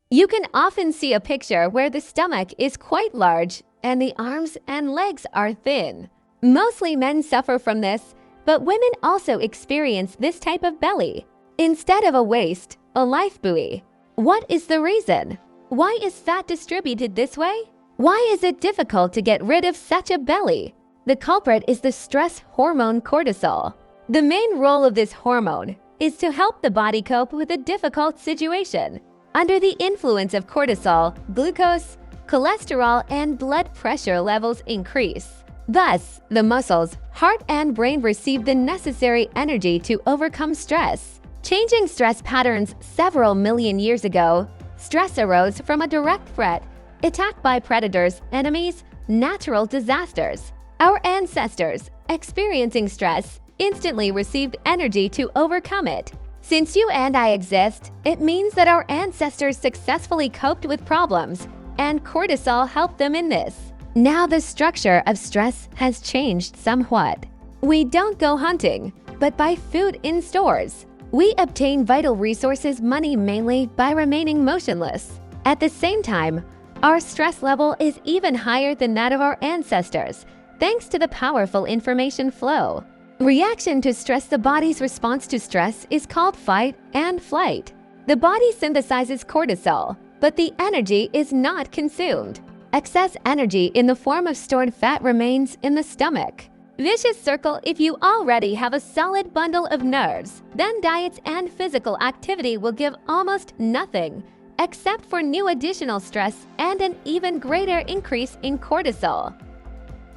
You can often see a picture where the stomach is quite large and the arms and legs are thin. Mostly men suffer from this, but women also experience this type of belly. Instead of a waist, a life buoy. What is the reason? Why is fat distributed this way? Why is it difficult to get rid of such a belly? The culprit is the stress hormone cortisol. The main role of this hormone is to help the body cope with a difficult situation. Under the influence of cortisol, glucose, cholesterol, and blood pressure levels increase. Thus, the muscles, heart, and brain receive the necessary energy to overcome stress. Changing stress patterns several million years ago, stress arose from a direct threat, attack by predators, enemies, natural disasters. Our ancestors, experiencing stress, instantly received energy to overcome it. Since you and I exist, it means that our ancestors successfully coped with problems, and cortisol helped them in this. Now the structure of stress has changed somewhat. We don't go hunting, but buy food in stores. We obtain vital resources money mainly by remaining motionless. At the same time, our stress level is even higher than that of our ancestors, thanks to the powerful information flow. Reaction to stress. The body's response to stress is called fight and flight. The body synthesizes cortisol, but the energy is not consumed. Excess energy in the form of stored fat remains in the stomach. Vicious circle. If you already have a solid bundle of nerves, then diets and physical activity will give almost nothing, except for new additional stress and an even greater increase in cortisol.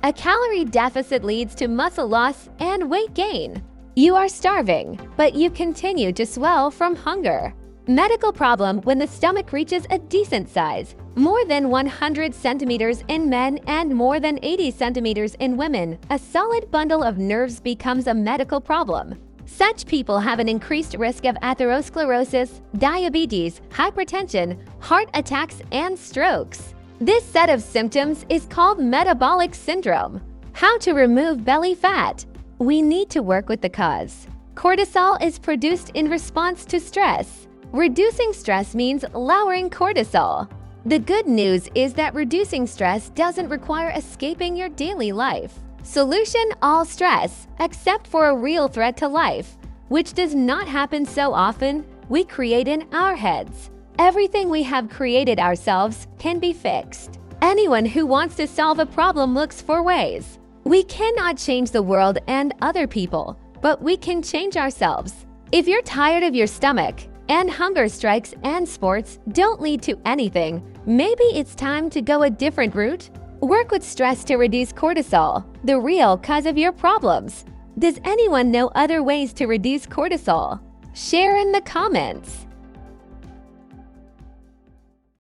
A calorie deficit leads to muscle loss and weight gain. You are starving, but you continue to swell from hunger. Medical problem. When the stomach reaches a decent size, more than 100 centimeters in men and more than 80 centimeters in women, a solid bundle of nerves becomes a medical problem. Such people have an increased risk of atherosclerosis, diabetes, hypertension, heart attacks, and strokes. This set of symptoms is called metabolic syndrome. How to remove belly fat? We need to work with the cause. Cortisol is produced in response to stress. Reducing stress means lowering cortisol. The good news is that reducing stress doesn't require escaping your daily life. Solution: all stress, except for a real threat to life, which does not happen so often, we create in our heads. Everything we have created ourselves can be fixed. Anyone who wants to solve a problem looks for ways. We cannot change the world and other people, but we can change ourselves. If you're tired of your stomach, and hunger strikes and sports don't lead to anything, maybe it's time to go a different route? Work with stress to reduce cortisol, the real cause of your problems. Does anyone know other ways to reduce cortisol? Share in the comments.